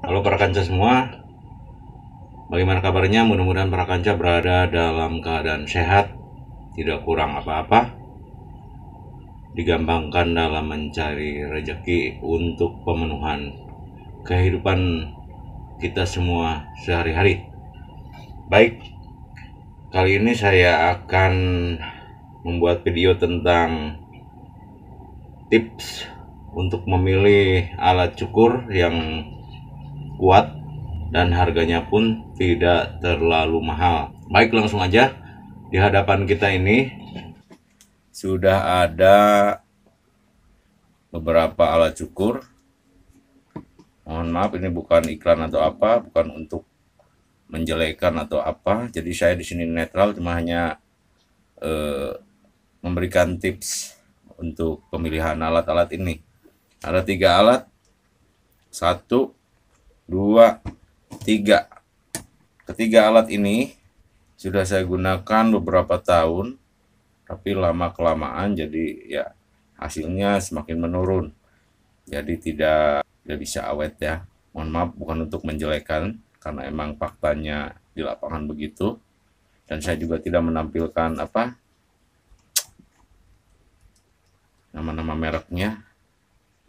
Halo para kanca semua, bagaimana kabarnya? Mudah-mudahan para kanca berada dalam keadaan sehat, tidak kurang apa-apa, digampangkan dalam mencari rezeki untuk pemenuhan kehidupan kita semua sehari-hari. Baik, kali ini saya akan membuat video tentang tips untuk memilih alat cukur yang kuat dan harganya pun tidak terlalu mahal. Baik, langsung aja. Di hadapan kita ini sudah ada beberapa alat cukur. Mohon maaf, ini bukan iklan atau apa, bukan untuk menjelekkan atau apa. Jadi saya di sini netral, cuma hanya memberikan tips untuk pemilihan alat-alat ini. Ada 3 alat, 1, 2, 3. Ketiga alat ini sudah saya gunakan beberapa tahun, tapi lama-kelamaan jadi ya hasilnya semakin menurun. Jadi tidak bisa awet ya. Mohon maaf, bukan untuk menjelekkan, karena emang faktanya di lapangan begitu. Dan saya juga tidak menampilkan nama-nama mereknya.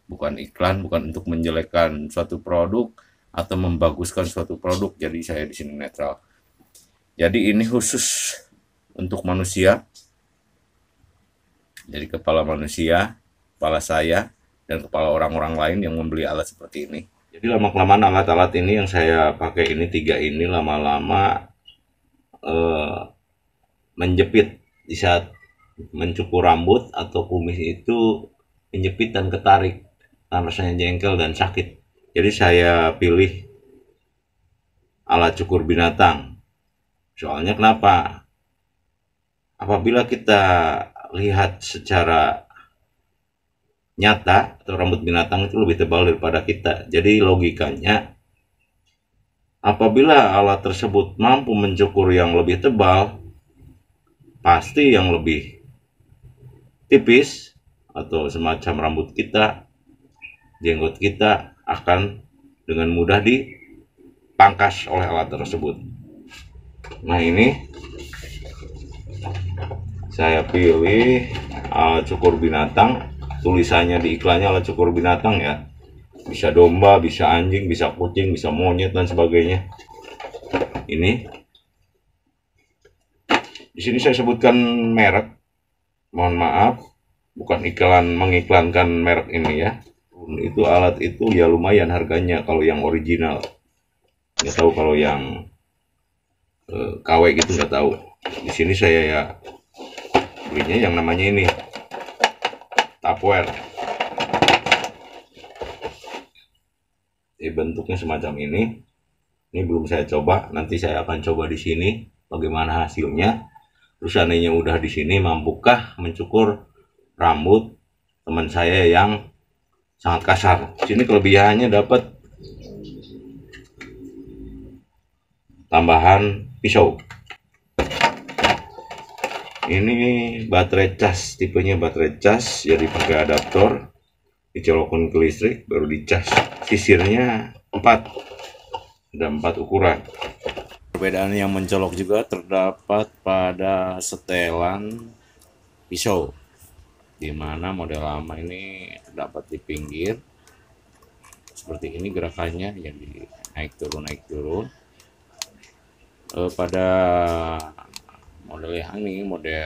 Bukan iklan, bukan untuk menjelekkan suatu produk atau membaguskan suatu produk. Jadi saya di sini netral. Jadi ini khusus untuk manusia. Jadi kepala manusia, kepala saya, dan kepala orang-orang lain yang membeli alat seperti ini. Jadi lama-kelamaan alat-alat ini yang saya pakai ini 3 ini lama-lama menjepit. Di saat mencukur rambut atau kumis itu menjepit dan ketarik, dan rasanya jengkel dan sakit. Jadi saya pilih alat cukur binatang. Soalnya kenapa? Apabila kita lihat secara nyata atau rambut binatang itu lebih tebal daripada kita. Jadi logikanya apabila alat tersebut mampu mencukur yang lebih tebal, pasti yang lebih tipis atau semacam rambut kita, jenggot kita akan dengan mudah dipangkas oleh alat tersebut. Nah, ini saya pilih alat cukur binatang. Tulisannya di iklannya alat cukur binatang ya. Bisa domba, bisa anjing, bisa kucing, bisa monyet dan sebagainya. Ini di sini saya sebutkan merek. Mohon maaf, bukan iklan mengiklankan merek ini ya. Itu alat itu ya lumayan harganya kalau yang original. Nggak tahu kalau yang KW gitu, nggak tahu. Di sini saya ya belinya yang namanya ini Tupperware. Bentuknya semacam ini. Ini belum saya coba, nanti saya akan coba di sini bagaimana hasilnya. Terus seandainya udah di sini, mampukah mencukur rambut teman saya yang sangat kasar. Di sini kelebihannya dapat tambahan pisau. Ini baterai cas, tipenya baterai cas, jadi pakai adaptor, dicolokin ke listrik baru dicas. Sisirnya 4, ada 4 ukuran. Perbedaan yang mencolok juga terdapat pada setelan pisau, dimana model lama ini terdapat di pinggir seperti ini gerakannya, jadi naik turun. Pada model yang ini, model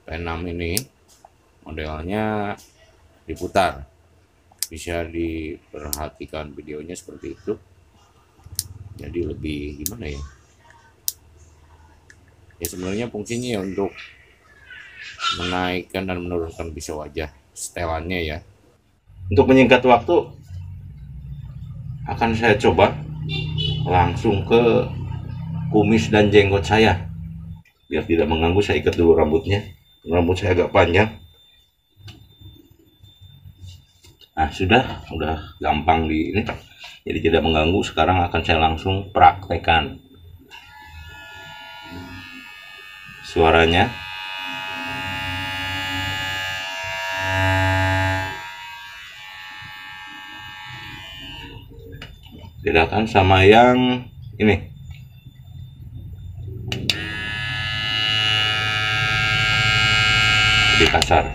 P6 ini, modelnya diputar. Bisa diperhatikan videonya seperti itu. Jadi lebih gimana ya? Ya sebenarnya fungsinya ya untuk menaikkan dan menurunkan pisau aja setelannya ya. Untuk menyingkat waktu, akan saya coba langsung ke kumis dan jenggot saya. Biar tidak mengganggu, saya ikat dulu rambutnya. Rambut saya agak panjang. Nah, sudah gampang di ini. Jadi tidak mengganggu. Sekarang akan saya langsung praktekkan. Suaranya Bedakan sama yang ini. Lebih kasar.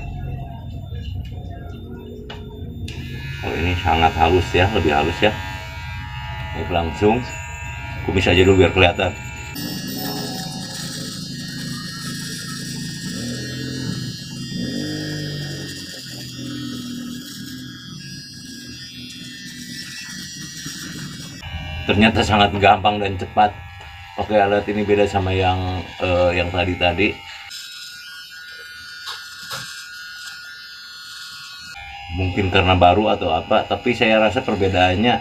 Kalau ini sangat halus ya, lebih halus ya. Ini langsung kumis aja dulu biar kelihatan. Ternyata sangat gampang dan cepat pakai alat ini, beda sama yang tadi. Mungkin karena baru atau apa, tapi saya rasa perbedaannya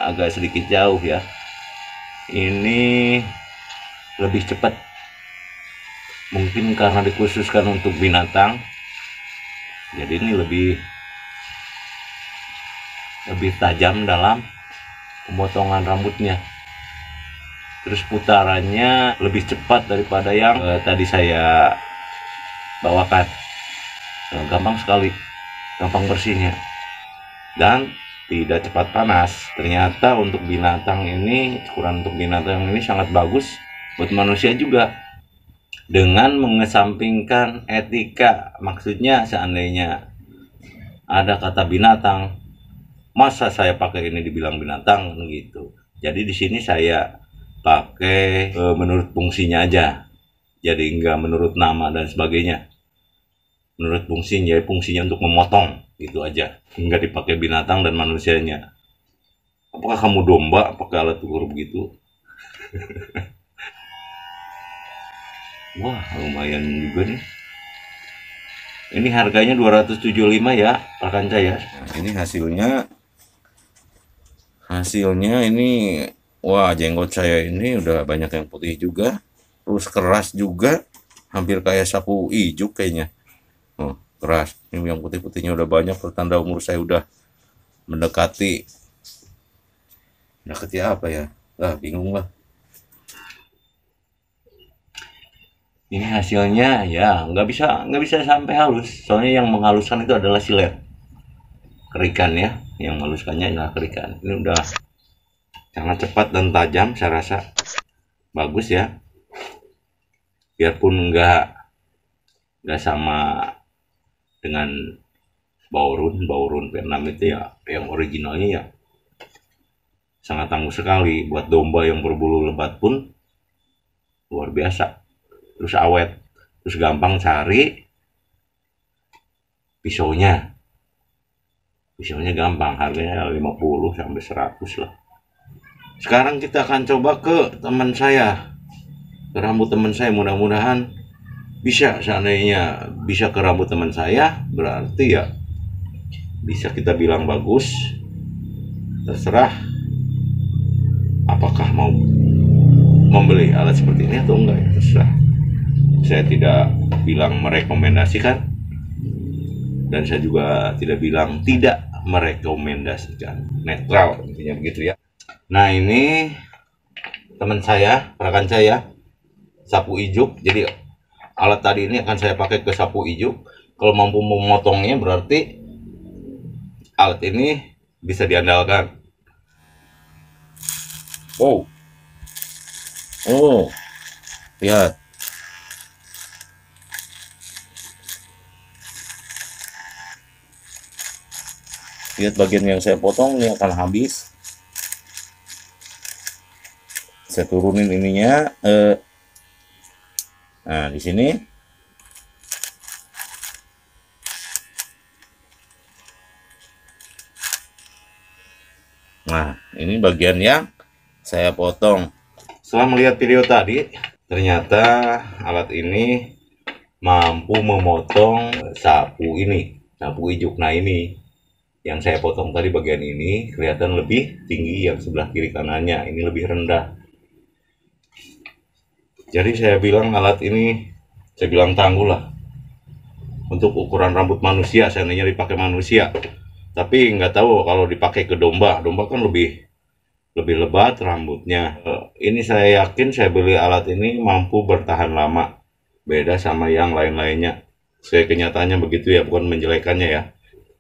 agak sedikit jauh ya. Ini lebih cepat, mungkin karena dikhususkan untuk binatang, jadi ini lebih tajam dalam pemotongan rambutnya. Terus putarannya lebih cepat daripada yang tadi saya bawakan. Gampang sekali, gampang bersihnya, dan tidak cepat panas. Ternyata untuk binatang ini, ukuran untuk binatang ini sangat bagus buat manusia juga, dengan mengesampingkan etika. Maksudnya seandainya ada kata binatang, masa saya pakai ini dibilang binatang gitu. Jadi di sini saya pakai menurut fungsinya aja, jadi enggak menurut nama dan sebagainya. Menurut fungsinya, fungsinya untuk memotong gitu aja, enggak dipakai binatang dan manusianya. Apakah kamu domba pakai alat ukur begitu? Wah, lumayan juga nih. Ini harganya 275 ya, rekan saya. Nah, ini hasilnya ini, wah, jenggot saya ini udah banyak yang putih juga, terus keras juga, hampir kayak sapu ijuk kayaknya. Oh, keras. Ini yang putih-putihnya udah banyak, pertanda umur saya udah mendekati apa ya? Bingung lah. Ini hasilnya ya nggak bisa sampai halus, soalnya yang menghaluskan itu adalah silet kerikan ya, yang menghaluskannya adalah kerikan. Ini udah sangat cepat dan tajam, saya rasa bagus ya, biarpun nggak sama dengan Baurun V6 itu ya, yang originalnya ya sangat tangguh sekali. Buat domba yang berbulu lebat pun luar biasa, terus awet, terus gampang cari pisaunya gampang, harganya 50 sampai 100 lah. Sekarang kita akan coba ke teman saya, ke rambut teman saya. Mudah-mudahan bisa, seandainya bisa ke rambut teman saya, berarti ya bisa kita bilang bagus. Terserah apakah mau membeli alat seperti ini atau enggak ya, terserah. Saya tidak bilang merekomendasikan, dan saya juga tidak bilang tidak merekomendasikan, netral intinya begitu ya. Nah, ini teman saya, rekan saya, sapu ijuk. Jadi alat tadi ini akan saya pakai ke sapu ijuk. Kalau mampu memotongnya, berarti alat ini bisa diandalkan. Wow, oh, lihat. Lihat bagian yang saya potong ini akan habis. Saya turunin ininya. Nah, di sini. Nah, ini bagian yang saya potong. Setelah melihat video tadi, ternyata alat ini mampu memotong sapu ijuk. Nah, ini yang saya potong tadi, bagian ini kelihatan lebih tinggi, yang sebelah kiri kanannya ini lebih rendah. Jadi saya bilang alat ini, saya bilang tangguh lah untuk ukuran rambut manusia, seandainya dipakai manusia. Tapi nggak tahu kalau dipakai ke domba kan lebih lebat rambutnya. Ini saya yakin, saya beli alat ini mampu bertahan lama, beda sama yang lain-lainnya. Saya kenyataannya begitu ya, bukan menjelekannya ya.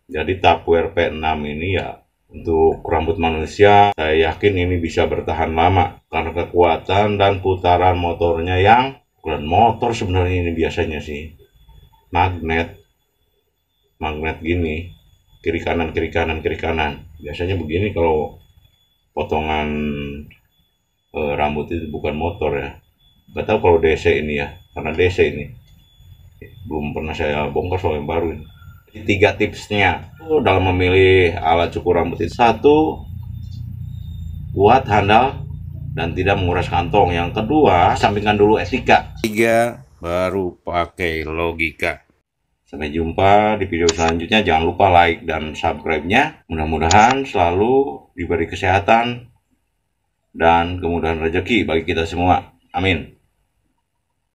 Jadi Tupperware V6 ini ya Untuk rambut manusia, saya yakin ini bisa bertahan lama karena kekuatan dan putaran motornya yang bukan motor sebenarnya, ini biasanya sih magnet gini, kiri kanan kiri kanan kiri kanan. Biasanya begini kalau potongan rambut itu, bukan motor ya. Gak tahu kalau DC ini ya, karena DC ini belum pernah saya bongkar soal yang baru ini. 3 tipsnya dalam memilih alat cukur rambut itu: 1, kuat, handal, dan tidak menguras kantong. Yang kedua, sampingkan dulu etika. 3, baru pakai logika. Sampai jumpa di video selanjutnya. Jangan lupa like dan subscribe-nya. Mudah-mudahan selalu diberi kesehatan dan kemudahan rezeki bagi kita semua. Amin.